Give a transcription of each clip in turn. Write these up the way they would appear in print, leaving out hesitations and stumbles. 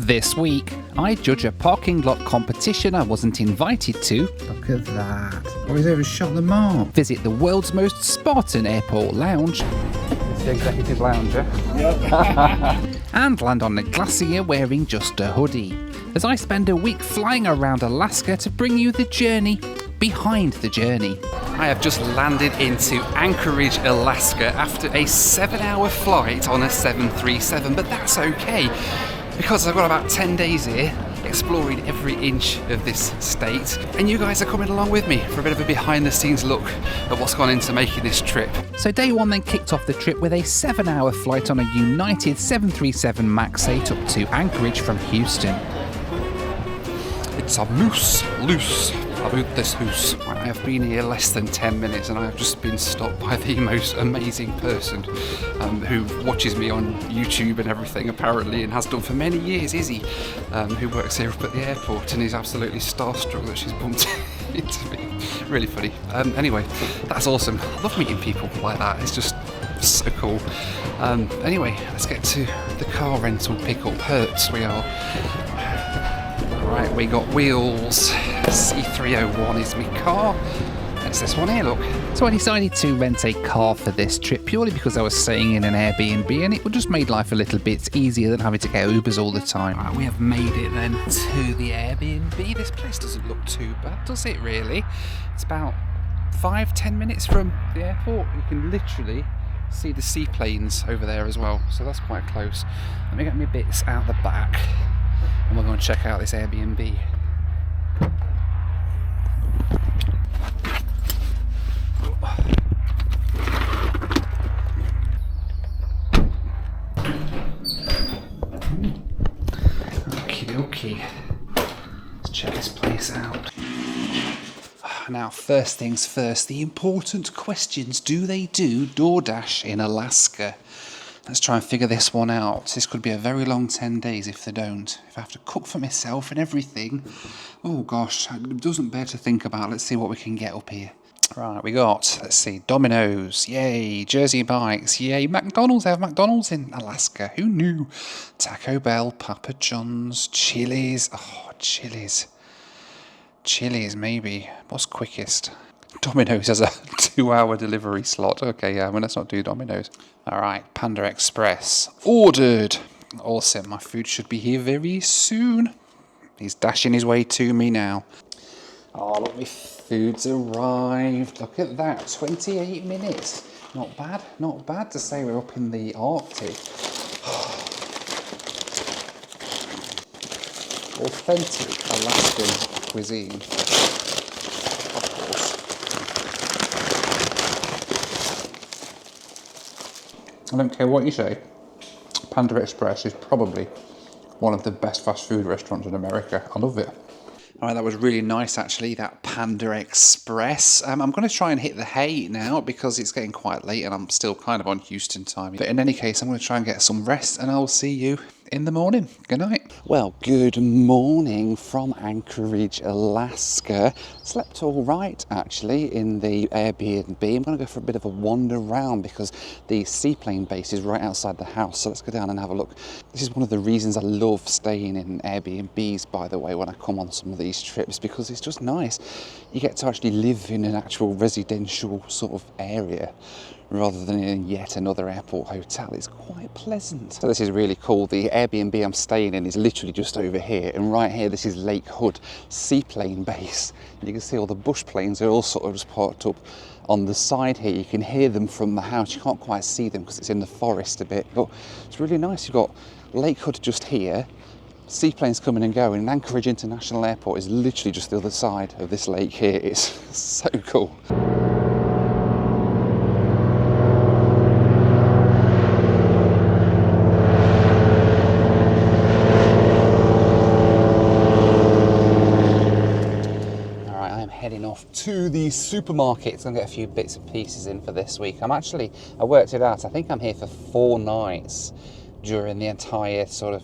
This week, I judge a parking lot competition I wasn't invited to. Look at that. Oh, he's overshot the mark. Visit the world's most Spartan airport lounge. It's the executive lounge, yeah? And land on a glacier wearing just a hoodie. As I spend a week flying around Alaska to bring you the journey behind the journey. I have just landed into Anchorage, Alaska after a 7-hour flight on a 737, but that's okay because I've got about 10 days here exploring every inch of this state, and you guys are coming along with me for a bit of a behind the scenes look at what's gone into making this trip. So day one then kicked off the trip with a 7-hour flight on a United 737 MAX 8 up to Anchorage from Houston. It's a moose loose about this hoose. I have been here less than 10 minutes and I have just been stopped by the most amazing person who watches me on YouTube and everything apparently, and has done for many years, Izzy, who works here up at the airport, and is absolutely starstruck that she's bumped into me. Really funny. Anyway, that's awesome. I love meeting people like that. It's just so cool. Anyway, let's get to the car rental pickup. Hertz we are. Right, we got wheels. C301 is my car. That's this one here, look. So I decided to rent a car for this trip purely because I was staying in an Airbnb and it would just make life a little bit easier than having to get Ubers all the time. Right, we have made it then to the Airbnb. This place doesn't look too bad, does it really? It's about 5-10 minutes from the airport. You can literally see the seaplanes over there as well, so that's quite close. Let me get my bits out the back and we're going to check out this Airbnb. Okay. Let's check this place out. Now, first things first, the important questions. Do they do DoorDash in Alaska? Let's try and figure this one out. This could be a very long 10 days if they don't. If I have to cook for myself and everything, oh gosh, it doesn't bear to think about. Let's see what we can get up here. Right, we got, let's see, Domino's, yay, Jersey Bikes, yay, McDonald's. They have McDonald's in Alaska, who knew? Taco Bell, Papa John's, Chili's, oh, Chili's maybe. What's quickest? Domino's has a 2-hour delivery slot. Okay, yeah, well, let's not do Domino's. All right, Panda Express, ordered. Awesome, my food should be here very soon. He's dashing his way to me now. Oh, look, my food's arrived. Look at that, 28 minutes. Not bad to say we're up in the Arctic. Authentic Alaskan cuisine, of course. I don't care what you say, Panda Express is probably one of the best fast food restaurants in America. I love it. All right, that was really nice actually, that Panda Express. I'm going to try and hit the hay now because it's getting quite late and I'm still kind of on Houston time. But in any case, I'm going to try and get some rest and I'll see you in the morning. Good night. Well, good morning from Anchorage, Alaska. Slept all right actually in the Airbnb. I'm going to go for a bit of a wander around because the seaplane base is right outside the house. So let's go down and have a look. This is one of the reasons I love staying in Airbnbs, by the way, when I come on some of these trips, because it's just nice. You get to actually live in an actual residential sort of area rather than in yet another airport hotel. It's quite pleasant. So this is really cool. The Airbnb I'm staying in is literally just over here, and right here this is Lake Hood seaplane base. And you can see all the bush planes are all sort of just parked up on the side here. You can hear them from the house. You can't quite see them because it's in the forest a bit, but it's really nice. You've got Lake Hood just here, seaplanes coming and going, and Anchorage International Airport is literally just the other side of this lake here. It's so cool. To the supermarket. I'm gonna get a few bits and pieces in for this week. I worked it out, I think I'm here for 4 nights during the entire sort of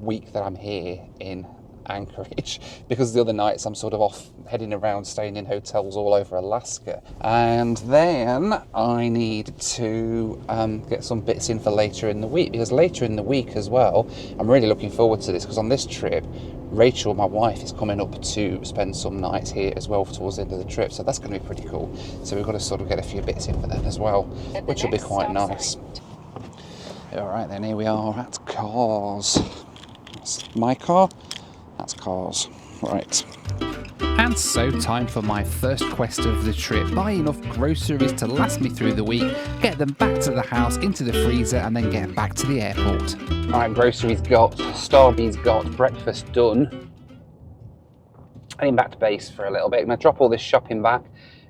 week that I'm here in Anchorage because the other nights I'm sort of off heading around staying in hotels all over Alaska. And then I need to get some bits in for later in the week, because later in the week as well, I'm really looking forward to this, because on this trip Rachel, my wife, is coming up to spend some nights here as well towards the end of the trip, so that's going to be pretty cool. So we've got to sort of get a few bits in for that as well, which will be quite nice. Alright then, here we are at Cars. That's my car, that's Cars. Right. And so, time for my first quest of the trip. Buy enough groceries to last me through the week, get them back to the house, into the freezer, and then get back to the airport. Alright, groceries got, Starby's got, breakfast done. Heading back to base for a little bit. I'm going to drop all this shopping back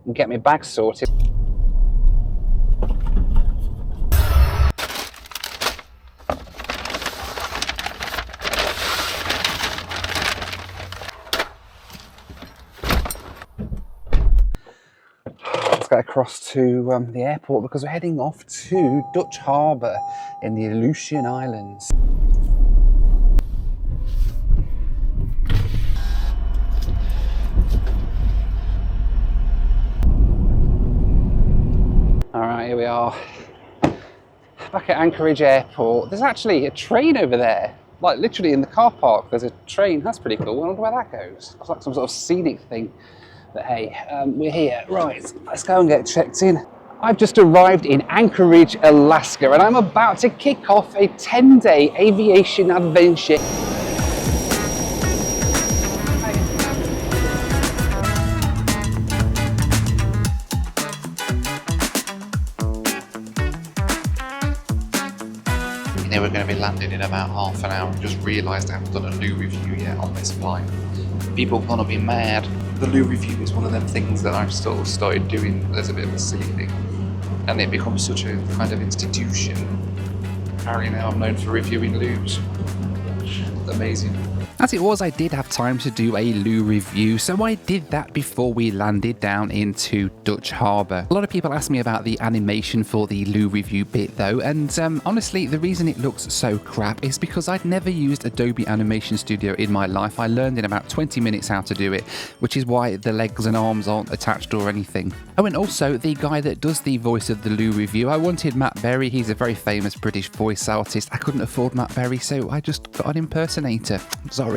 and get my bag sorted. Across to the airport because we're heading off to Dutch Harbour in the Aleutian Islands. Alright, here we are back at Anchorage Airport. There's actually a train over there, like literally in the car park. There's a train. That's pretty cool. I wonder where that goes. It's like some sort of scenic thing. But hey, we're here. Right, let's go and get checked in. I've just arrived in Anchorage, Alaska, and I'm about to kick off a 10-day aviation adventure. We're going to be landing in about half an hour. I've just realised I haven't done a loo review yet on this flight. People are going to be mad. The loo review is one of them things that I've sort of started doing as a bit of a silly thing, and it becomes such a kind of institution. Apparently now I'm known for reviewing loos. Amazing. As it was, I did have time to do a loo review, so I did that before we landed down into Dutch Harbour. A lot of people ask me about the animation for the loo review bit though, and honestly, the reason it looks so crap is because I'd never used Adobe Animation Studio in my life. I learned in about 20 minutes how to do it, which is why the legs and arms aren't attached or anything. Oh, and also, the guy that does the voice of the loo review, I wanted Matt Berry. He's a very famous British voice artist. I couldn't afford Matt Berry, so I just got an impersonator. Sorry.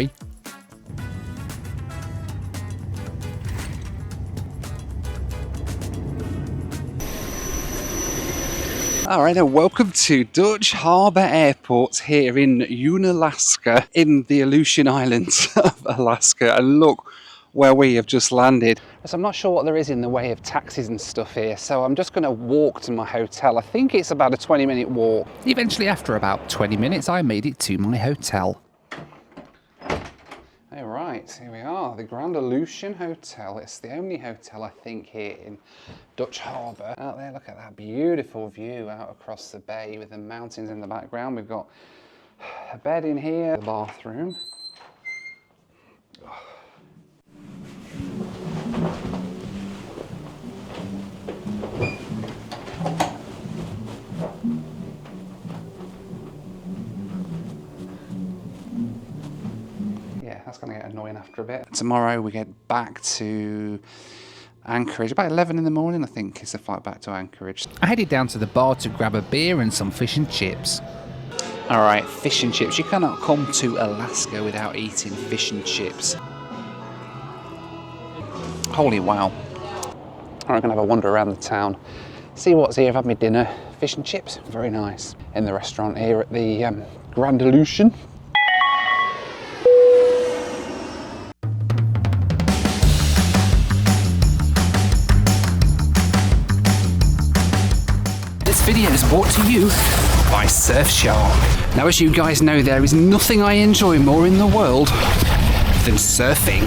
Alright, welcome to Dutch Harbour Airport here in Unalaska in the Aleutian Islands of Alaska, and look where we have just landed. So I'm not sure what there is in the way of taxis and stuff here, so I'm just going to walk to my hotel. I think it's about a 20-minute walk. Eventually, after about 20 minutes, I made it to my hotel. Alright, here we are, the Grand Aleutian Hotel. It's the only hotel, I think, here in Dutch Harbour. Out there, look at that beautiful view out across the bay with the mountains in the background. We've got a bed in here, the bathroom. That's going to get annoying after a bit. Tomorrow we get back to Anchorage, about 11 in the morning I think is the flight back to Anchorage. I headed down to the bar to grab a beer and some fish and chips. Alright, fish and chips. You cannot come to Alaska without eating fish and chips. Holy wow. I'm going to have a wander around the town, see what's here. I've had my dinner, fish and chips, very nice. In the restaurant here at the Grand Aleutian. This video is brought to you by Surfshark. Now, as you guys know, there is nothing I enjoy more in the world than surfing.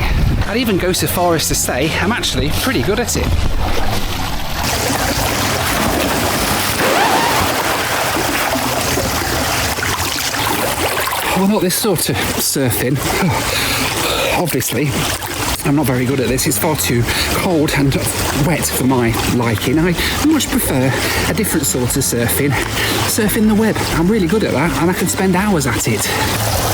I'd even go so far as to say I'm actually pretty good at it. Well, not this sort of surfing. Obviously, I'm not very good at this. It's far too cold and wet for my liking. I much prefer a different sort of surfing. Surfing the web. I'm really good at that and I can spend hours at it.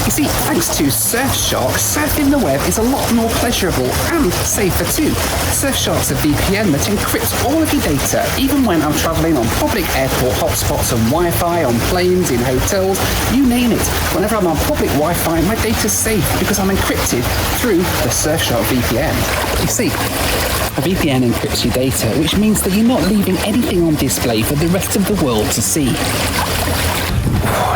You see, thanks to Surfshark, surfing the web is a lot more pleasurable and safer too. Surfshark's a VPN that encrypts all of your data, even when I'm travelling on public airport hotspots and Wi-Fi, on planes, in hotels, you name it. Whenever I'm on public Wi-Fi, my data's safe because I'm encrypted through the Surfshark VPN. You see, a VPN encrypts your data, which means that you're not leaving anything on display for the rest of the world to see.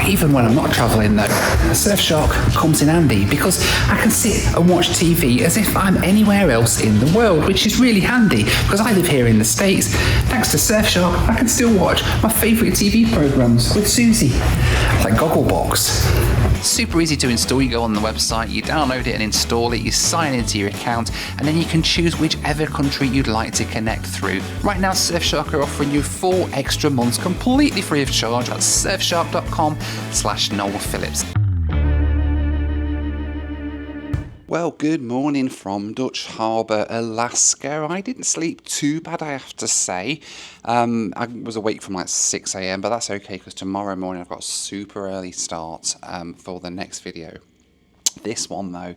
Even when I'm not travelling though, Surfshark comes in handy because I can sit and watch TV as if I'm anywhere else in the world, which is really handy because I live here in the States. Thanks to Surfshark, I can still watch my favourite TV programmes with Susie, like Gogglebox. Super easy to install. You go on the website, you download it and install it, you sign into your account, and then you can choose whichever country you'd like to connect through. Right now, Surfshark are offering you 4 extra months completely free of charge at surfshark.com/Noel Phillips. Well, good morning from Dutch Harbour, Alaska. I didn't sleep too bad, I have to say. I was awake from like 6 a.m, but that's okay because tomorrow morning I've got a super early start for the next video. This one though,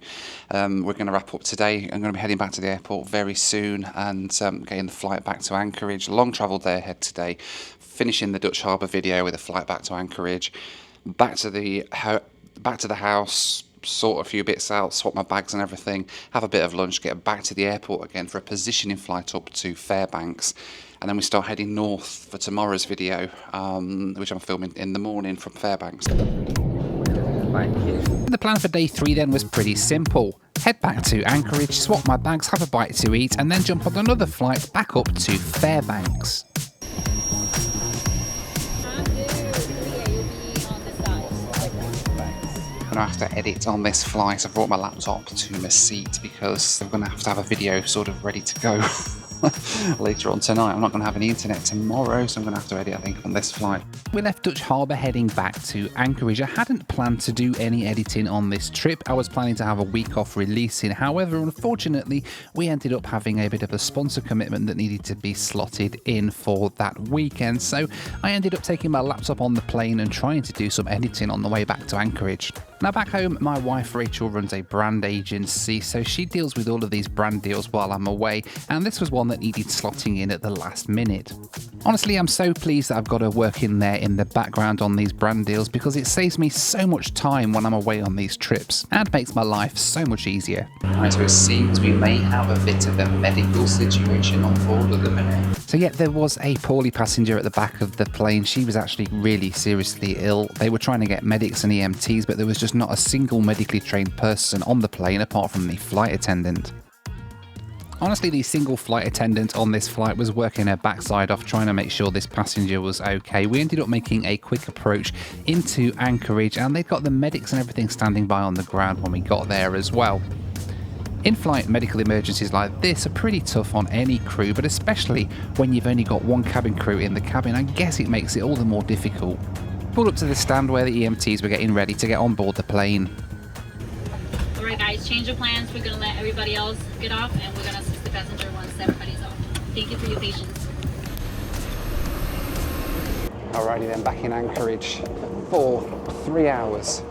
we're going to wrap up today. I'm going to be heading back to the airport very soon and getting the flight back to Anchorage. Long travel day ahead today. Finishing the Dutch Harbour video with a flight back to Anchorage. Back to the house. Sort a few bits out, swap my bags and everything, have a bit of lunch, get back to the airport again for a positioning flight up to Fairbanks, and then we start heading north for tomorrow's video, which I'm filming in the morning from Fairbanks. The plan for day 3 then was pretty simple. Head back to Anchorage, swap my bags, have a bite to eat, and then jump on another flight back up to Fairbanks. I'm going to have to edit on this flight. I've brought my laptop to my seat because I'm going to have a video sort of ready to go later on tonight. I'm not going to have any internet tomorrow, so I'm going to have to edit, I think, on this flight. We left Dutch Harbour heading back to Anchorage. I hadn't planned to do any editing on this trip. I was planning to have a week off releasing. However, unfortunately, we ended up having a bit of a sponsor commitment that needed to be slotted in for that weekend. So I ended up taking my laptop on the plane and trying to do some editing on the way back to Anchorage. Now back home, my wife Rachel runs a brand agency, so she deals with all of these brand deals while I'm away, and this was one that needed slotting in at the last minute. Honestly, I'm so pleased that I've got her working there in the background on these brand deals because it saves me so much time when I'm away on these trips and makes my life so much easier. Right, so it seems we may have a bit of a medical situation on board at the minute. So yeah, there was a poorly passenger at the back of the plane. She was actually really seriously ill. They were trying to get medics and EMTs, but there was just not a single medically trained person on the plane apart from the flight attendant. Honestly, the single flight attendant on this flight was working her backside off trying to make sure this passenger was okay. We ended up making a quick approach into Anchorage, and they'd got the medics and everything standing by on the ground when we got there as well. In-flight medical emergencies like this are pretty tough on any crew, but especially when you've only got one cabin crew in the cabin, I guess it makes it all the more difficult. Pulled up to the stand where the EMTs were getting ready to get on board the plane. Alright guys, change of plans. We're going to let everybody else get off and we're going to assist the passenger once everybody's off. Thank you for your patience. Alrighty then, back in Anchorage for 3 hours.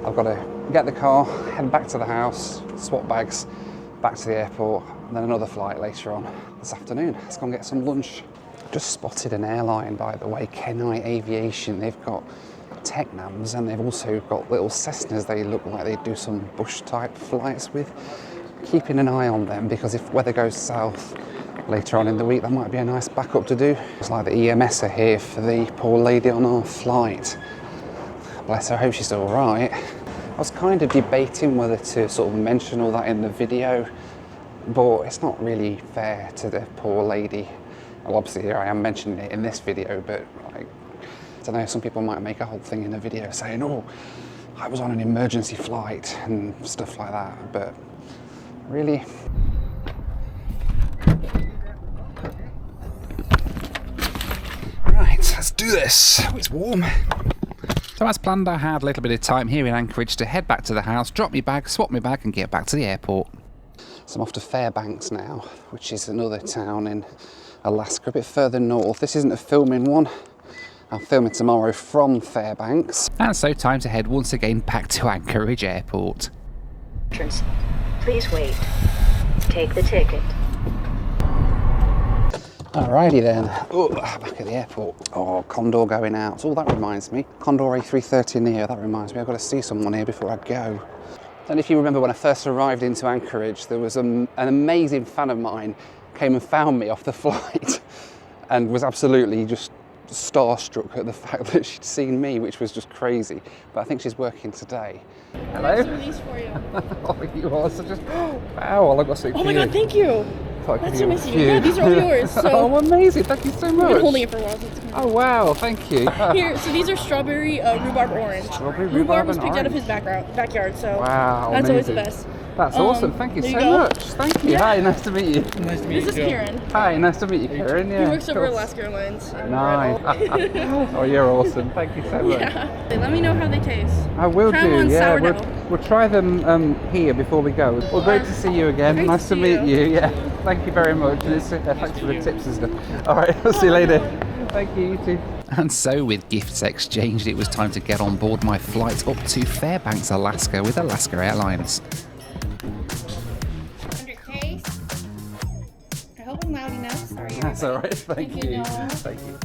I've got to get the car, head back to the house, swap bags, back to the airport, and then another flight later on this afternoon. Let's go and get some lunch. Just spotted an airline, by the way, Kenai Aviation. They've got Technams and they've also got little Cessnas they look like they do some bush type flights with. Keeping an eye on them because if weather goes south later on in the week, that might be a nice backup to do. It's like the EMS are here for the poor lady on our flight. Bless her, I hope she's all right. I was kind of debating whether to sort of mention all that in the video, but it's not really fair to the poor lady. Well, obviously here I am mentioning it in this video, but like, I don't know, some people might make a whole thing in a video saying, oh, I was on an emergency flight and stuff like that, but really. Right, let's do this. Oh, it's warm. So as planned, I had a little bit of time here in Anchorage to head back to the house, drop my bag, swap my bag and get back to the airport. So I'm off to Fairbanks now, which is another town in Alaska, a bit further north. This isn't a filming one. I'm filming tomorrow from Fairbanks. And so time to head once again back to Anchorage Airport. Please wait. Take the ticket. Alrighty then. Oh, back at the airport. Oh, Condor going out. Oh, that reminds me. Condor A330 Neo, that reminds me. I've got to see someone here before I go. I don't know if you remember when I first arrived into Anchorage, there was an amazing fan of mine came and found me off the flight and was absolutely just starstruck at the fact that she'd seen me, which was just crazy. But I think she's working today. Hello? There's release for you. Oh, you are such a... Wow, I've got something Oh my god, thank you. That's so nice of you. Yeah, these are all yours. So oh, amazing. Thank you so much. I've been holding it for a while. So it's oh, wow. Thank you. Here, so these are strawberry rhubarb orange. Strawberry rhubarb was and picked out of orange. his backyard, so wow, that's always the amazing. best. That's awesome. Thank you there so you go. much. Thank you. Yeah. Hi, nice to meet you. Nice to meet This is Kieran. Hi, nice to meet you, Kieran. Yeah, He works over cool. Alaska Airlines. Nice. Oh, you're awesome. Thank you so much. Yeah. Let me know how they taste. I will Try do. them on Yeah, sourdough. we'll try them here before we go. Well, great to see you again. Great Nice to to see meet you. you. Yeah. Thank you very much. And thanks for the tips and stuff. All right. I'll see you later. Thank you. You too. And so, with gifts exchanged, it was time to get on board my flight up to Fairbanks, Alaska, with Alaska Airlines. I hope I'm loud enough. Sorry. That's all right. Thank you. Noel. Thank you.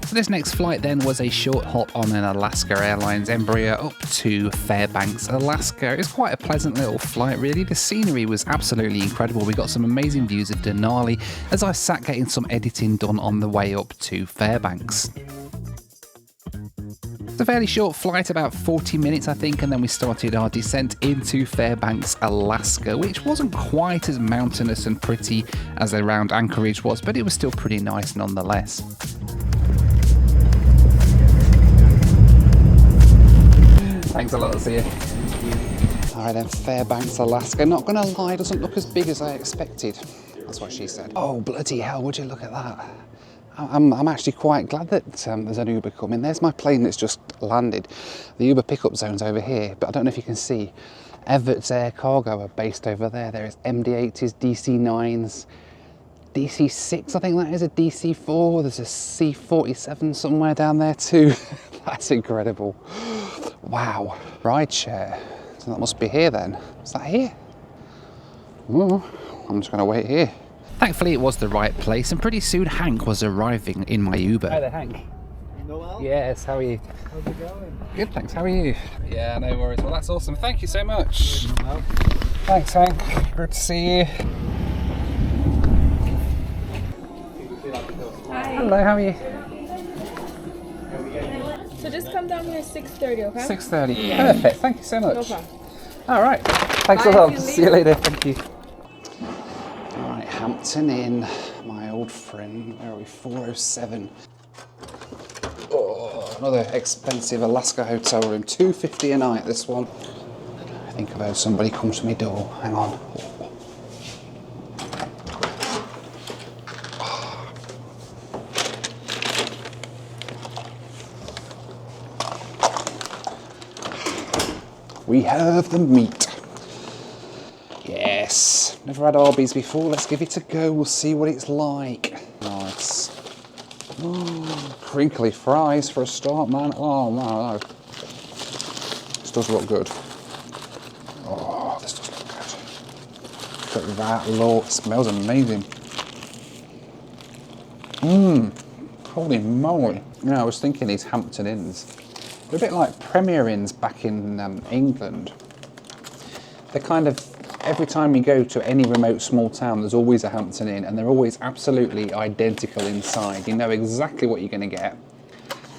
So this next flight then was a short hop on an Alaska Airlines Embraer up to Fairbanks, Alaska. It was quite a pleasant little flight, really. The scenery was absolutely incredible. We got some amazing views of Denali as I sat getting some editing done on the way up to Fairbanks. It's a fairly short flight, about 40 minutes I think, and then we started our descent into Fairbanks, Alaska, which wasn't quite as mountainous and pretty as around Anchorage was, but it was still pretty nice nonetheless. Thanks a lot, see you. Alright then, Fairbanks, Alaska. Not gonna lie, doesn't look as big as I expected. That's what she said. Oh, bloody hell, would you look at that? I'm actually quite glad that there's an Uber coming. There's my plane that's just landed. The Uber pickup zone's over here, but I don't know if you can see. Everett's Air Cargo are based over there. There's MD-80s, DC-9s, DC-6, I think that is, a DC-4. There's a C-47 somewhere down there too. That's incredible. Wow. Rideshare. So that must be here then. Is that here? Oh, I'm just gonna wait here. Thankfully, it was the right place, and pretty soon Hank was arriving in my Uber. Hi there, Hank. Noel? Yes, how are you? How's it going? Good, thanks. How are you? Yeah, no worries. Well, that's awesome. Thank you so much. Noel? Thanks, Hank. Good to see you. Hi. Hello, how are you? So just come down here at 6:30, okay? 6:30. Perfect. Thank you so much. No problem. All right. Thanks a lot. See you later. Thank you. All right, Hampton Inn, my old friend. Where are we? 407. Oh, another expensive Alaska hotel room. $250 a night. This one. I think I've heard somebody come to my door. Hang on. We have the meat. Yes, never had Arby's before. Let's give it a go. We'll see what it's like. Nice. Oh, crinkly fries for a start, man. Oh, no. This does look good. Oh, this does look good. Look at that, Lord. It smells amazing. Holy moly. Yeah, I was thinking these Hampton Inns. They're a bit like Premier Inns back in England. They're kind of, every time you go to any remote small town, there's always a Hampton Inn, and they're always absolutely identical inside. You know exactly what you're going to get.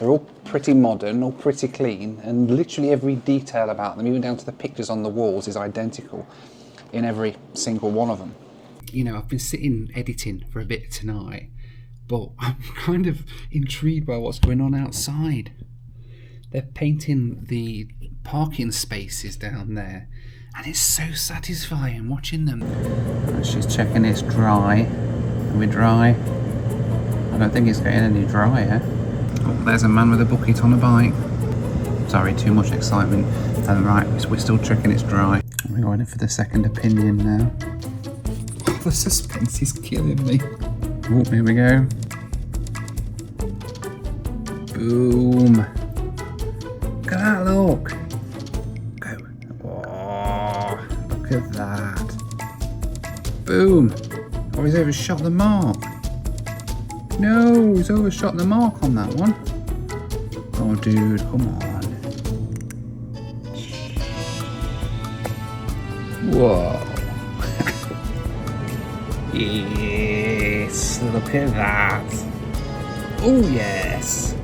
They're all pretty modern, all pretty clean, and literally every detail about them, even down to the pictures on the walls, is identical in every single one of them. You know, I've been sitting editing for a bit tonight, but I'm kind of intrigued by what's going on outside. They're painting the parking spaces down there, and it's so satisfying watching them. She's checking it's dry. Are we dry? I don't think it's getting any drier. Oh, there's a man with a bucket on a bike. Sorry, too much excitement. Right, we're still checking it's dry. We're going in for the second opinion now. Oh, the suspense is killing me. Oh, here we go. Boom. Look at that, look. Go. Oh, look at that. Boom. Oh, he's overshot the mark. No, he's overshot the mark on that one. Oh, dude, come on. Whoa. Yes, look at that. Oh, yes.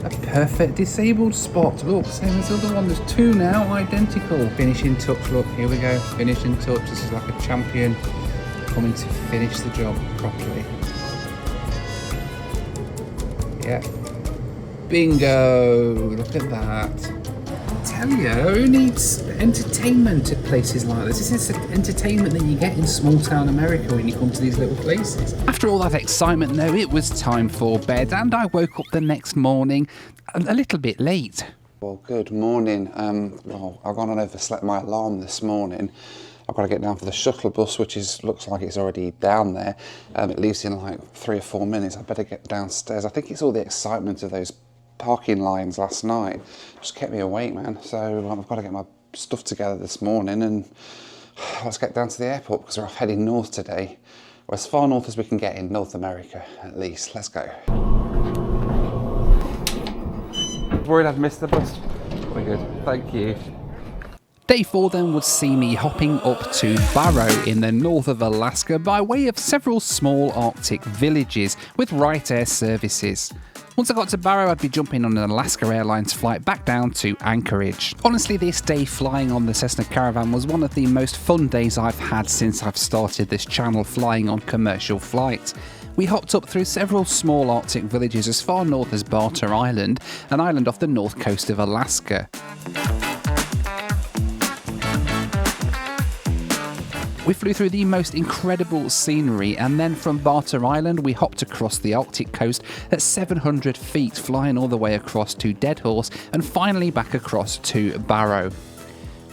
A perfect disabled spot. Look, same as the other one. There's two now, identical. Finishing touch, look, here we go. Finishing touch. This is like a champion coming to finish the job properly. Yeah. Bingo! Look at that. Tell you, who needs entertainment at places like this? This is the entertainment that you get in small town America when you come to these little places. After all that excitement though, it was time for bed, and I woke up the next morning a little bit late. Well, good morning. Well, I've gone and overslept my alarm this morning. I've got to get down for the shuttle bus, which looks like it's already down there. It leaves in like 3 or 4 minutes. I better get downstairs. I think it's all the excitement of those parking lines last night just kept me awake, man. So I've got to get my stuff together this morning and let's get down to the airport because we're off heading north today, or as far north as we can get in North America at least. Let's go. Worried I'd missed the bus. Very good, thank you. Day 4 then would see me hopping up to Barrow in the north of Alaska by way of several small Arctic villages with Wright Air services. Once I got to Barrow, I'd be jumping on an Alaska Airlines flight back down to Anchorage. Honestly, this day flying on the Cessna Caravan was one of the most fun days I've had since I've started this channel flying on commercial flights. We hopped up through several small Arctic villages as far north as Barter Island, an island off the north coast of Alaska. We flew through the most incredible scenery, and then from Barter Island we hopped across the Arctic coast at 700 feet, flying all the way across to Deadhorse and finally back across to Barrow.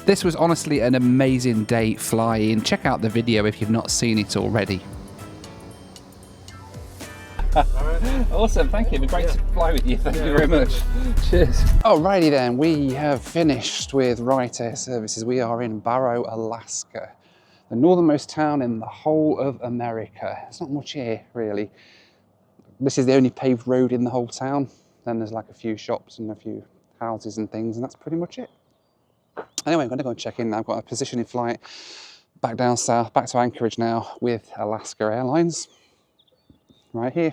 This was honestly an amazing day flying. Check out the video if you've not seen it already. Awesome, thank you. It'd be great to fly with you. Thank you very much. Cheers. Alrighty then, we have finished with Wright Air Services. We are in Barrow, Alaska, the northernmost town in the whole of America. There's not much here, really. This is the only paved road in the whole town. Then there's like a few shops and a few houses and things, and that's pretty much it. Anyway, I'm going to go and check in now. I've got a positioning flight back down south, back to Anchorage now with Alaska Airlines. Right here.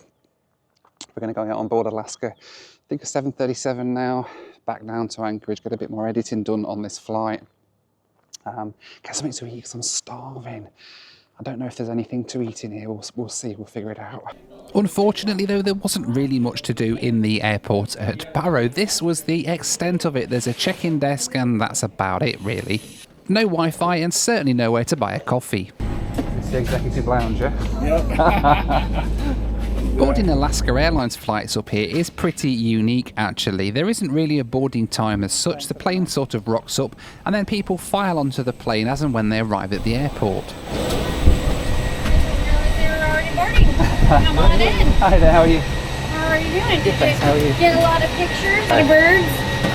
We're going to go out on board Alaska. I think a 737 now, back down to Anchorage, get a bit more editing done on this flight. Get something to eat because I'm starving. I don't know if there's anything to eat in here. We'll see, we'll figure it out. Unfortunately though, there wasn't really much to do in the airport at Barrow. This was the extent of it. There's a check-in desk and that's about it really. No Wi-Fi and certainly nowhere to buy a coffee. It's the executive lounge, yeah? Yep. Boarding Alaska Airlines flights up here is pretty unique actually. There isn't really a boarding time as such. The plane sort of rocks up and then people file onto the plane as and when they arrive at the airport. They're already boarding. Come on in. Hi there, how are you? How are you doing? Did Thanks, how are you? get a lot of pictures? Any birds?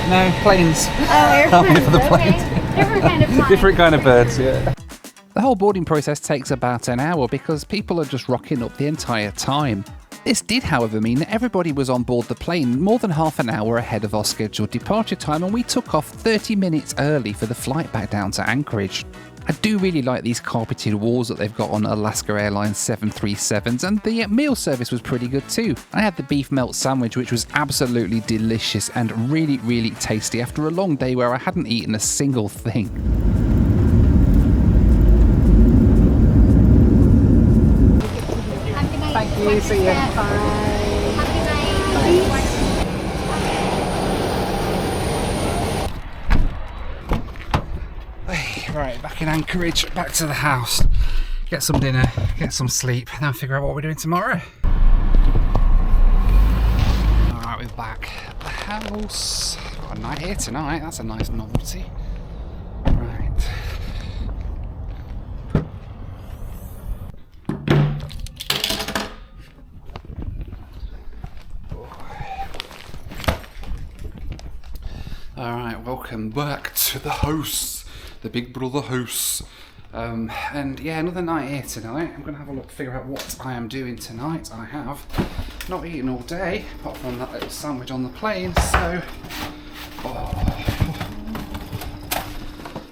No, planes. Oh, airplanes. for the Okay. planes. Different kind of flying. Different kind of birds, yeah. The whole boarding process takes about an hour because people are just rocking up the entire time. This did, however, mean that everybody was on board the plane more than half an hour ahead of our scheduled departure time, and we took off 30 minutes early for the flight back down to Anchorage. I do really like these carpeted walls that they've got on Alaska Airlines 737s, and the meal service was pretty good too. I had the beef melt sandwich, which was absolutely delicious and really, really tasty after a long day where I hadn't eaten a single thing. Thank you. See ya. Bye. Have a good night. Right, back in Anchorage, back to the house. Get some dinner, get some sleep, and then figure out what we're doing tomorrow. Alright, we're back at the house. Got a night here tonight, that's a nice novelty. Right. Alright, welcome back to the house, the Big Brother house. And yeah, another night here tonight. I'm going to have a look, figure out what I am doing tonight. I have not eaten all day, apart from that little sandwich on the plane, so...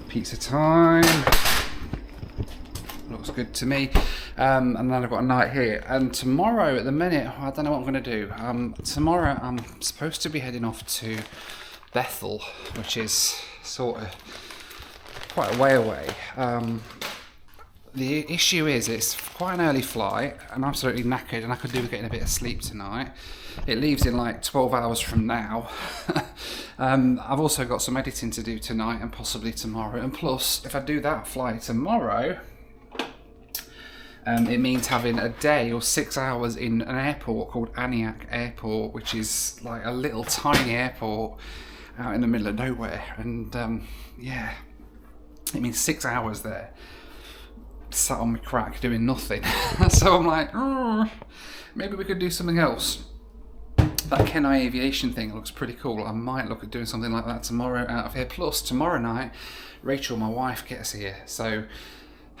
Pizza time. Looks good to me. And then I've got a night here. And tomorrow, at the minute, I don't know what I'm going to do. Tomorrow, I'm supposed to be heading off to Bethel, which is sort of quite a way away. The issue is it's quite an early flight, and I'm absolutely knackered, and I could do with getting a bit of sleep tonight. It leaves in like 12 hours from now. I've also got some editing to do tonight and possibly tomorrow. And plus, if I do that flight tomorrow, it means having a day or 6 hours in an airport called Aniak Airport, which is like a little tiny airport out in the middle of nowhere. And yeah, it means 6 hours there, sat on my crack doing nothing. So I'm like, maybe we could do something else. That Kenai Aviation thing looks pretty cool. I might look at doing something like that tomorrow out of here. Plus, tomorrow night, Rachel, my wife, gets here. So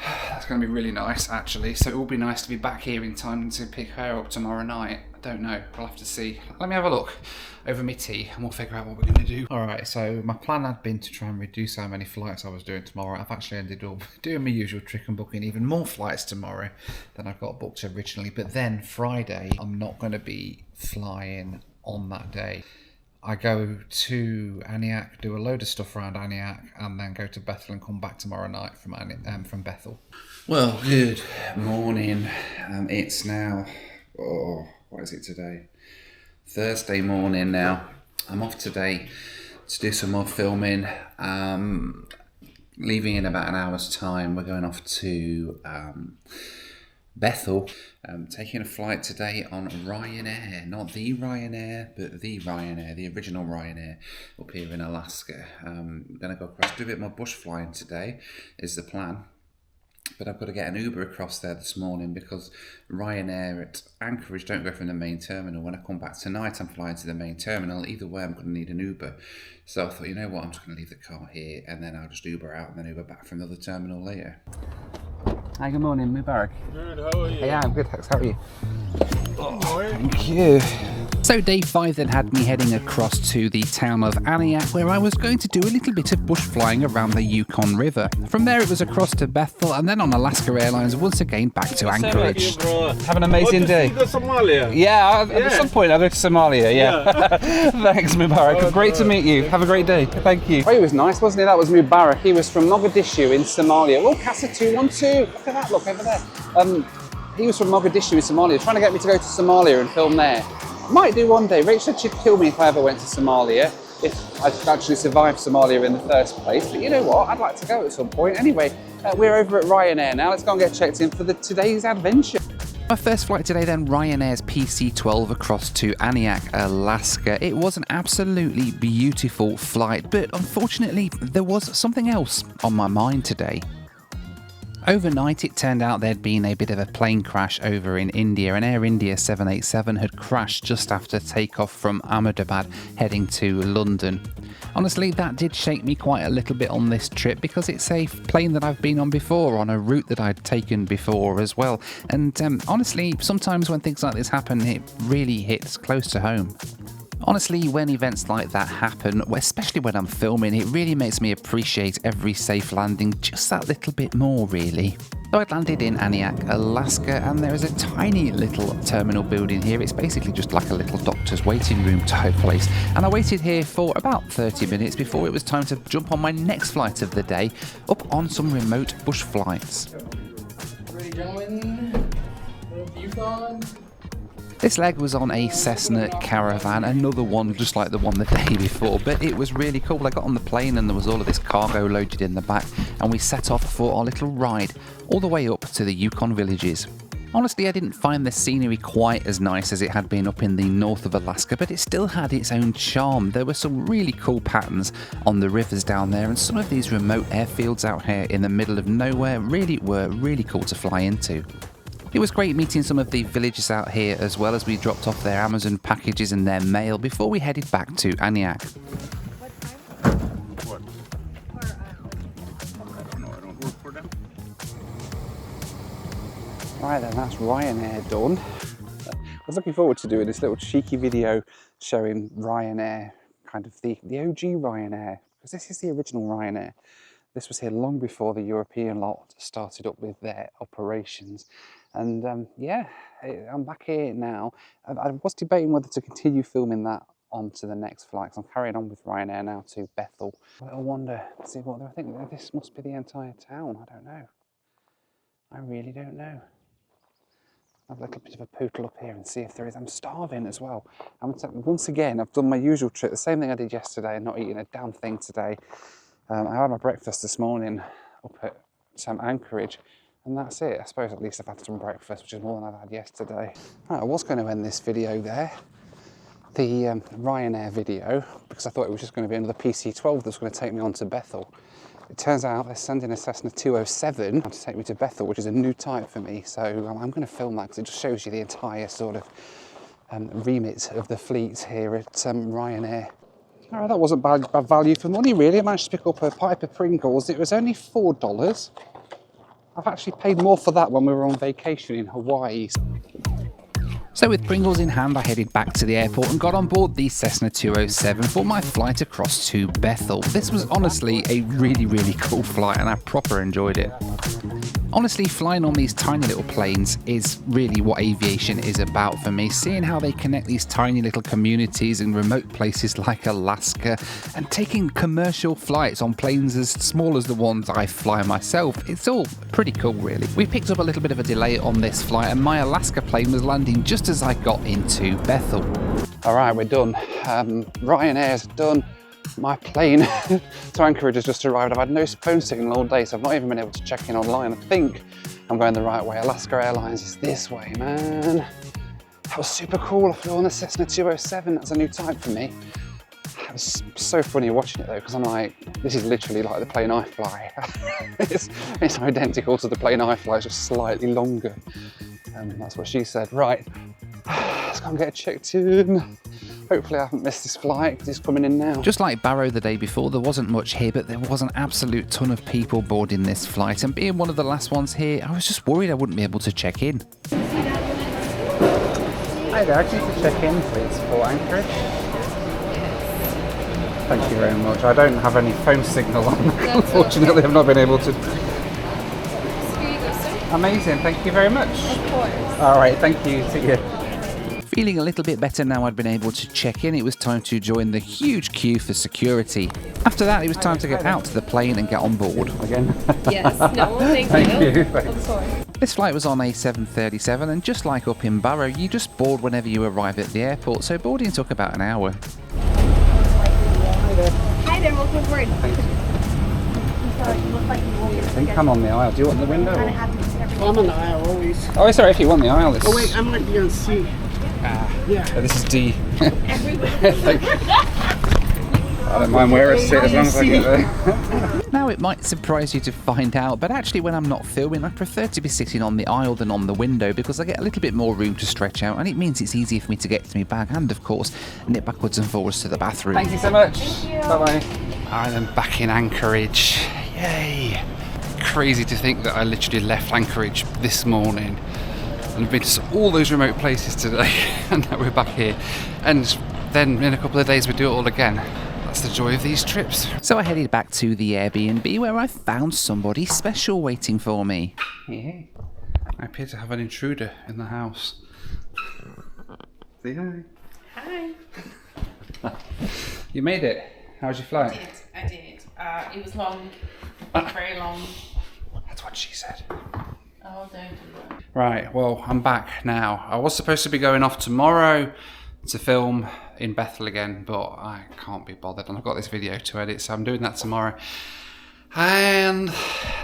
that's going to be really nice, actually. So it will be nice to be back here in time to pick her up tomorrow night. I don't know. We'll have to see. Let me have a look over my tea and we'll figure out what we're going to do. Alright, so my plan had been to try and reduce how many flights I was doing tomorrow. I've actually ended up doing my usual trick and booking even more flights tomorrow than I've got booked originally. But then Friday, I'm not going to be flying on that day. I go to Aniak, do a load of stuff around Aniak, and then go to Bethel and come back tomorrow night from Bethel. Well, good morning. It's now, what is it today? Thursday morning now. I'm off today to do some more filming. Leaving in about an hour's time. We're going off to Bethel. Taking a flight today on Ryanair, not the Ryanair, but the Ryanair, the original Ryanair, up here in Alaska. I'm going to go across, do a bit more bush flying today, is the plan. But I've got to get an Uber across there this morning because Ryanair at Anchorage don't go from the main terminal. When I come back tonight, I'm flying to the main terminal. Either way, I'm going to need an Uber. So I thought, you know what, I'm just going to leave the car here and then I'll just Uber out and then Uber back from the other terminal later. Hi, good morning, Mubarak. Good, how are you? Yeah, I'm good, thanks. How are you? Thank you. So day 5 then had me heading across to the town of Aniak, where I was going to do a little bit of bush flying around the Yukon River. From there it was across to Bethel and then on Alaska Airlines once again back to Anchorage. Have an amazing day. To Somalia. Yeah, at some point I'll go to Somalia, yeah. Thanks, Mubarak. Great to meet you. Have a great day. Thank you. Oh, he was nice, wasn't he? That was Mubarak. He was from Mogadishu in Somalia. Oh, Casa 212. Look at that, look over there. He was from Mogadishu in Somalia, trying to get me to go to Somalia and film there. Might do one day. Rachel said she'd kill me if I ever went to Somalia, if I'd actually survived Somalia in the first place. But you know what? I'd like to go at some point. Anyway, we're over at Ryanair now. Let's go and get checked in for today's adventure. My first flight today then, Ryanair's PC-12 across to Aniak, Alaska. It was an absolutely beautiful flight, but unfortunately there was something else on my mind today. Overnight, it turned out there'd been a bit of a plane crash over in India. An Air India 787 had crashed just after takeoff from Ahmedabad, heading to London. Honestly, that did shake me quite a little bit on this trip because it's a plane that I've been on before, on a route that I'd taken before as well. And honestly, sometimes when things like this happen, it really hits close to home. Honestly, when events like that happen, especially when I'm filming, it really makes me appreciate every safe landing just that little bit more, really. So I'd landed in Aniak, Alaska, and there is a tiny little terminal building here. It's basically just like a little doctor's waiting room type place. And I waited here for about 30 minutes before it was time to jump on my next flight of the day, up on some remote bush flights. Ready, gentlemen? Yukon. This leg was on a Cessna Caravan, another one just like the one the day before, but it was really cool. I got on the plane and there was all of this cargo loaded in the back, and we set off for our little ride all the way up to the Yukon villages. Honestly, I didn't find the scenery quite as nice as it had been up in the north of Alaska, but it still had its own charm. There were some really cool patterns on the rivers down there, and some of these remote airfields out here in the middle of nowhere really were really cool to fly into. It was great meeting some of the villagers out here as well as we dropped off their Amazon packages and their mail before we headed back to Aniak. Right then, that's Ryanair done. I was looking forward to doing this little cheeky video showing Ryanair, kind of the OG Ryanair, because this is the original Ryanair. This was here long before the European lot started up with their operations. And yeah, I'm back here now. I was debating whether to continue filming that on to the next flight, because I'm carrying on with Ryanair now to Bethel. I wonder, see what I think this must be the entire town. I don't know. I really don't know. I'll have a little bit of a poodle up here and see if there is. I'm starving as well. Once again, I've done my usual trick, the same thing I did yesterday, and not eating a damn thing today. I had my breakfast this morning up at Anchorage, and that's it. I suppose at least I've had some breakfast, which is more than I had yesterday. Right, I was going to end this video there, the Ryanair video, because I thought it was just going to be another PC-12 that was going to take me on to Bethel. It turns out they're sending a Cessna 207 to take me to Bethel, which is a new type for me. So I'm going to film that because it just shows you the entire sort of remit of the fleet here at Ryanair. All right, that wasn't bad value for money, really. I managed to pick up a pipe of Pringles. It was only $4. I've actually paid more for that when we were on vacation in Hawaii. So with Pringles in hand, I headed back to the airport and got on board the Cessna 207 for my flight across to Bethel. This was honestly a really, really cool flight, and I proper enjoyed it. Honestly, flying on these tiny little planes is really what aviation is about for me. Seeing how they connect these tiny little communities in remote places like Alaska, and taking commercial flights on planes as small as the ones I fly myself, it's all pretty cool really. We picked up a little bit of a delay on this flight, and my Alaska plane was landing just as I got into Bethel. All right, we're done. Ryanair's done. My plane to Anchorage has just arrived. I've had no phone signal all day, so I've not even been able to check in online. I think I'm going the right way. Alaska Airlines is this way, man. That was super cool. I flew on the Cessna 207. That's a new type for me. It was so funny watching it though, because I'm like, this is literally like the plane I fly. it's identical to the plane I fly, it's just slightly longer. And that's what she said. Right, let's go and get it checked in. Hopefully I haven't missed this flight because it's coming in now. Just like Barrow the day before, there wasn't much here, but there was an absolute ton of people boarding this flight, and being one of the last ones here, I was just worried I wouldn't be able to check in. Hi there, I just need to check in please for Anchorage. Thank you very much. I don't have any phone signal on. Unfortunately, I've not been able to. Here you go, sir. Amazing, thank you very much. Of course. All right, thank you. See you. Feeling a little bit better now I'd been able to check in, it was time to join the huge queue for security. After that, it was time to get out to the plane and get on board. Again? Yes, no, thank you. Of course. This flight was on a 737, and just like up in Barrow, you just board whenever you arrive at the airport, so boarding took about an hour. Hi there, welcome aboard. I think I'm on the aisle. Do you want the window? Or? I'm on the aisle always. Oh, it's alright if you want the aisle. It's... Oh wait, I might be on C. Yeah. This is D. I don't mind where I sit as long as I get there. Now it might surprise you to find out, but actually when I'm not filming, I prefer to be sitting on the aisle than on the window because I get a little bit more room to stretch out, and it means it's easier for me to get to my bag and, of course, nip backwards and forwards to the bathroom. Thank you so much. Bye-bye. I am back in Anchorage. Yay. Crazy to think that I literally left Anchorage this morning and been to all those remote places today, and now we're back here. And then in a couple of days we do it all again. That's the joy of these trips. So I headed back to the Airbnb where I found somebody special waiting for me. Yeah. I appear to have an intruder in the house. Say hi. Hi. You made it. How was your flight? I did. It was long, very long. That's what she said. Oh, don't do that. Right, well, I'm back now. I was supposed to be going off tomorrow to film in Bethel again, but I can't be bothered, and I've got this video to edit, so I'm doing that tomorrow. And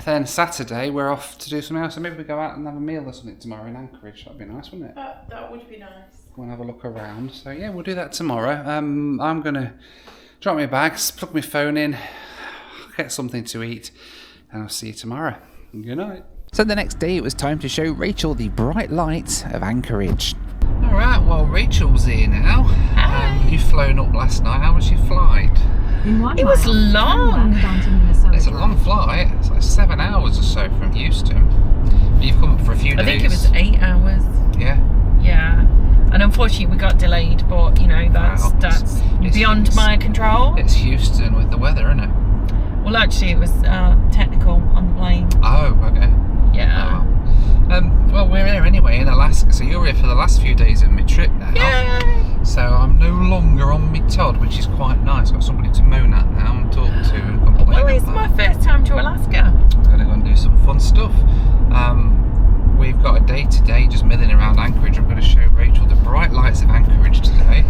then Saturday we're off to do something else, so maybe we go out and have a meal or something tomorrow in Anchorage. That'd be nice, wouldn't it? That would be nice. Go and have a look around. So yeah, we'll do that tomorrow. I'm gonna drop my bags, plug my phone in, get something to eat, and I'll see you tomorrow. Good night. So the next day it was time to show Rachel the bright lights of Anchorage. Alright, well Rachel's here now. You've flown up last night. How was your flight? It was long. It's a long flight. It's like 7 hours or so from Houston. You've come up for a few days. I think it was 8 hours. Yeah. Yeah. And unfortunately we got delayed, but you know, that's beyond my control. It's Houston with the weather, isn't it? Well, actually it was technical on the plane. Oh, okay. Yeah. Oh, well, we're here anyway in Alaska, so you're here for the last few days of my trip now. Yay! So I'm no longer on me Todd, which is quite nice. Got somebody to moan at now and talk to and complain Well, it's about. my first time to Alaska. I'm going to go and do some fun stuff. We've got a day today just milling around Anchorage. I'm going to show Rachel the bright lights of Anchorage today.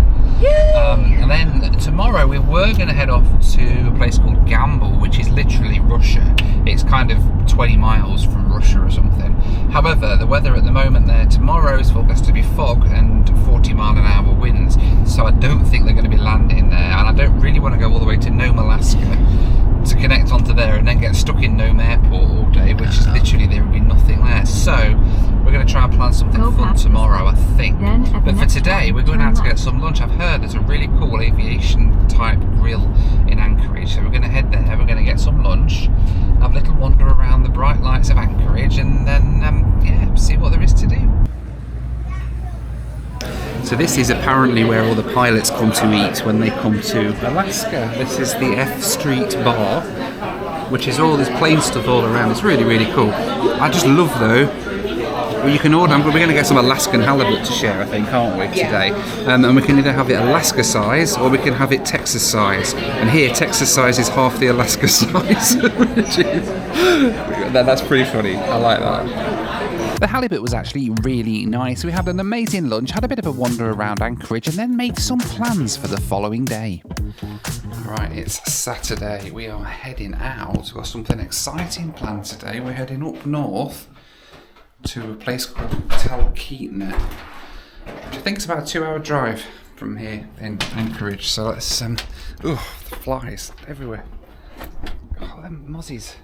And then tomorrow we were going to head off to a place called Gamble, which is literally Russia. It's kind of 20 miles from Russia or something. However, the weather at the moment there tomorrow is forecast to be fog and 40-mile-an-hour winds, so I don't think they're going to be landing there, and I don't really want to go all the way to Nome, Alaska to connect onto there and then get stuck in Nome Airport all day, which is literally there would be nothing there. So we're going to try and plan something fun tomorrow, I think. But for today, we're going out to get some lunch. I've heard there's a really cool aviation type grill in Anchorage, so we're going to head there. We're going to get some lunch, have a little wander around the bright lights of Anchorage, and then yeah, see what there is to do. So this is apparently where all the pilots come to eat when they come to Alaska. This is the F Street Bar, which is all this plain stuff all around. It's really, really cool. I just love though, well, you can order, we're going to get some Alaskan halibut to share, I think, aren't we, today? And we can either have it Alaska size or we can have it Texas size. And here, Texas size is half the Alaska size. Which is, that's pretty funny. I like that. The halibut was actually really nice. We had an amazing lunch, had a bit of a wander around Anchorage, and then made some plans for the following day. Right, it's Saturday. We are heading out. We've got something exciting planned today. We're heading up north to a place called Talkeetna, which I think is about a 2-hour drive from here in Anchorage. So let's, the flies everywhere. Oh, them mozzies.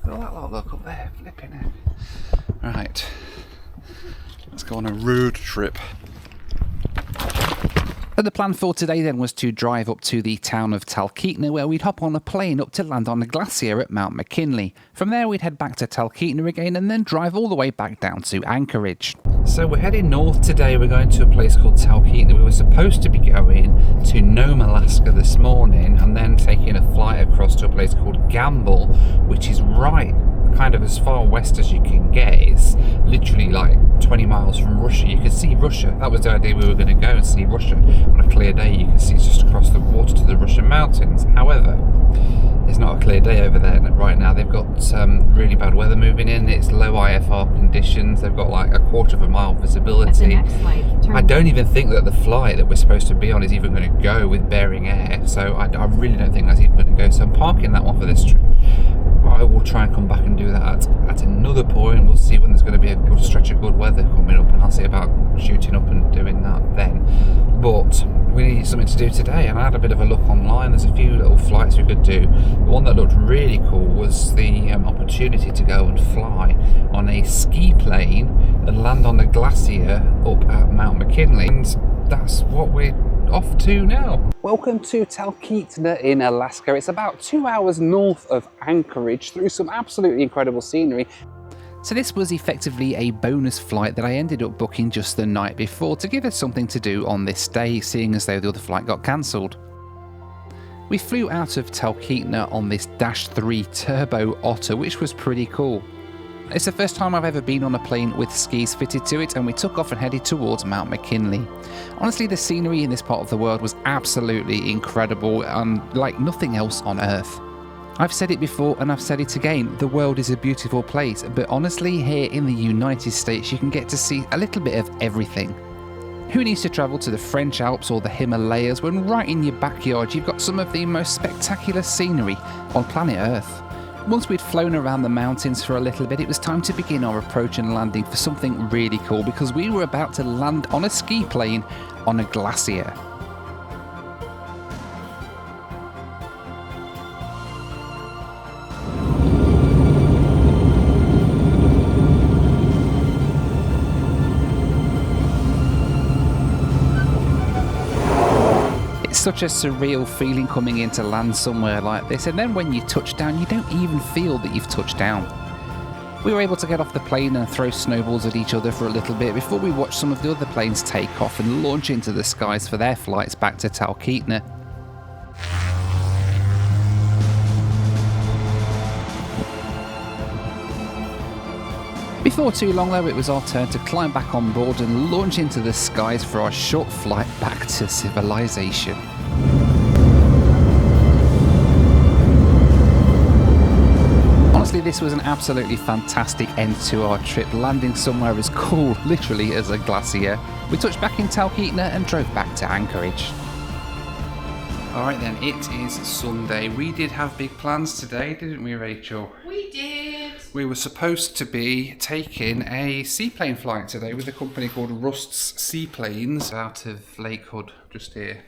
Look at that lot, look up there, flipping it. Right, let's go on a road trip. And the plan for today then was to drive up to the town of Talkeetna, where we'd hop on a plane up to land on a glacier at Mount McKinley. From there we'd head back to Talkeetna again and then drive all the way back down to Anchorage. So we're heading north today. We're going to a place called Talkeetna. We were supposed to be going to Nome, Alaska this morning and then taking a flight across to a place called Gamble, which is right kind of as far west as you can get. It's literally like 20 miles from Russia. You can see Russia. That was the idea, we were going to go and see Russia on a clear day. You can see just across the water to the Russian mountains. However, it's not a clear day over there right now. They've got really bad weather moving in. It's low IFR conditions. They've got like a 1/4 mile visibility. I don't even think that the flight that we're supposed to be on is even going to go with Bering Air. So I really don't think that's even going to go. So I'm parking that one for this trip. I will try and come back and do that at another point. We'll see when there's going to be a good stretch of good weather coming up, and I'll see about shooting up and doing that then. But we need something to do today, and I had a bit of a look online. There's a few little flights we could do. The one that looked really cool was the opportunity to go and fly on a ski plane and land on a glacier up at Mount McKinley, and that's what we're off to now. Welcome to Talkeetna in Alaska. It's about 2 hours north of Anchorage through some absolutely incredible scenery. So this was effectively a bonus flight that I ended up booking just the night before to give us something to do on this day, seeing as though the other flight got cancelled. We flew out of Talkeetna on this Dash 3 Turbo Otter, which was pretty cool. It's the first time I've ever been on a plane with skis fitted to it, and we took off and headed towards Mount McKinley. Honestly, the scenery in this part of the world was absolutely incredible and like nothing else on Earth. I've said it before and I've said it again, the world is a beautiful place, but honestly here in the United States you can get to see a little bit of everything. Who needs to travel to the French Alps or the Himalayas when right in your backyard you've got some of the most spectacular scenery on planet Earth? Once we'd flown around the mountains for a little bit, it was time to begin our approach and landing for something really cool, because we were about to land on a ski plane on a glacier. Such a surreal feeling coming in to land somewhere like this, and then when you touch down you don't even feel that you've touched down. We were able to get off the plane and throw snowballs at each other for a little bit before we watched some of the other planes take off and launch into the skies for their flights back to Talkeetna. Before too long though, it was our turn to climb back on board and launch into the skies for our short flight back to civilization. Honestly, this was an absolutely fantastic end to our trip, landing somewhere as cool, literally, as a glacier. We touched back in Talkeetna and drove back to Anchorage. Alright then, it is Sunday. We did have big plans today, didn't we, Rachel? We did. We were supposed to be taking a seaplane flight today with a company called Rust's Seaplanes out of Lake Hood, just here.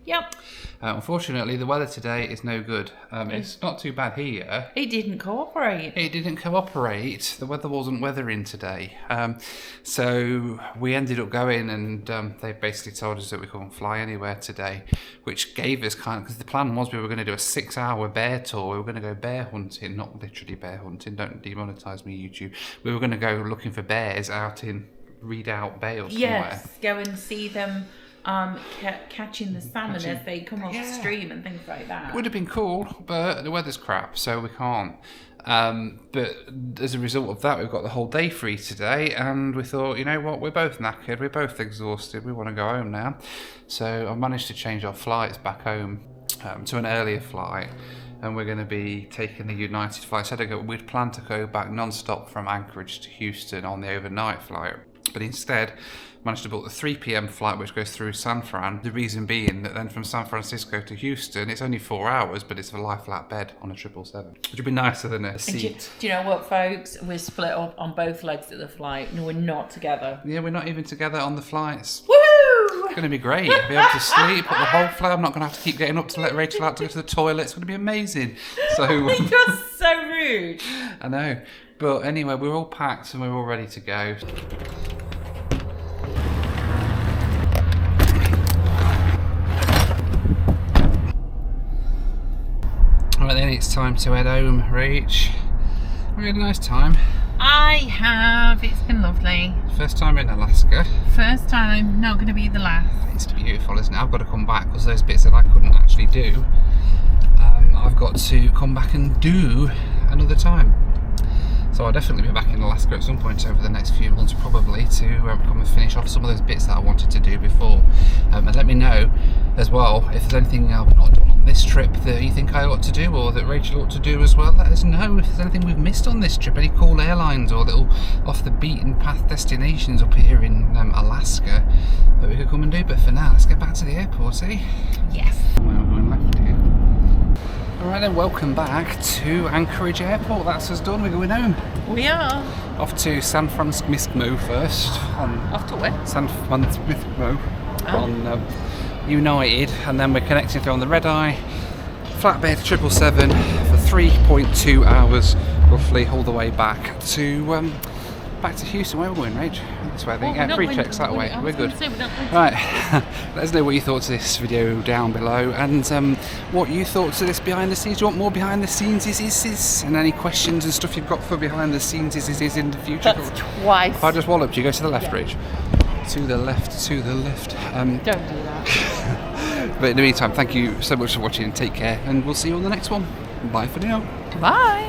Yep. Unfortunately, the weather today is no good. It's not too bad here. It didn't cooperate. It didn't cooperate. The weather wasn't weathering today. So we ended up going and they basically told us that we couldn't fly anywhere today, which gave us because the plan was we were going to do a 6-hour bear tour. We were going to go bear hunting, not literally bear hunting. Don't demonetize me, YouTube. We were going to go looking for bears out in Redoubt Bay or somewhere. Yes, go and see them catching the salmon as they come off stream and things like that. It would have been cool, but the weather's crap, so we can't. But as a result of that, we've got the whole day free today, and we thought, you know what, we're both knackered, we're both exhausted, we want to go home now. So I've managed to change our flights back home to an earlier flight, and we're going to be taking the United flight. So we'd planned to go back non-stop from Anchorage to Houston on the overnight flight, but instead managed to book the 3 p.m. flight which goes through San Fran. The reason being that then from San Francisco to Houston, it's only 4 hours, but it's a lie flat bed on a 777, which would be nicer than a seat. Do you know what, folks? We're split up on both legs of the flight. No, we're not together. Yeah, we're not even together on the flights. Woohoo! It's going to be great. I'll be able to sleep the whole flight. I'm not going to have to keep getting up to let Rachel out to go to the toilet. It's going to be amazing. So You're so rude. I know. But anyway, we're all packed and we're all ready to go. Right then, it's time to head home, Rach. We had a nice time. I have. It's been lovely. First time in Alaska. First time, not going to be the last. It's beautiful, isn't it? I've got to come back because those bits that I couldn't actually do, I've got to come back and do another time. So I'll definitely be back in Alaska at some point over the next few months, probably, to come and finish off some of those bits that I wanted to do before. And let me know as well if there's anything I've not done on this trip that you think I ought to do, or that Rachel ought to do as well. Let us know if there's anything we've missed on this trip, any cool airlines or little off the beaten path destinations up here in Alaska that we could come and do. But for now, let's get back to the airport, eh? Yes. Well, we're going left here. Alright then, welcome back to Anchorage Airport. That's us done, we're going home. We are. Off to San Francisco first. Off to where? San Francisco on United, and then we're connecting through on the red eye flatbed 777 for 3.2 hours roughly all the way back to Houston. Where are we going, Rach? This way, I think. Yeah, free checks that way. We're good. Right. Let us know what you thought of this video down below, and what you thought of this behind the scenes. Do you want more behind the scenes? And any questions and stuff you've got for behind the scenes is in the future. That's twice. If I just walloped you, go to the left, Rach. To the left, to the left. Don't do that. But in the meantime, thank you so much for watching. Take care, and we'll see you on the next one. Bye for now. Bye.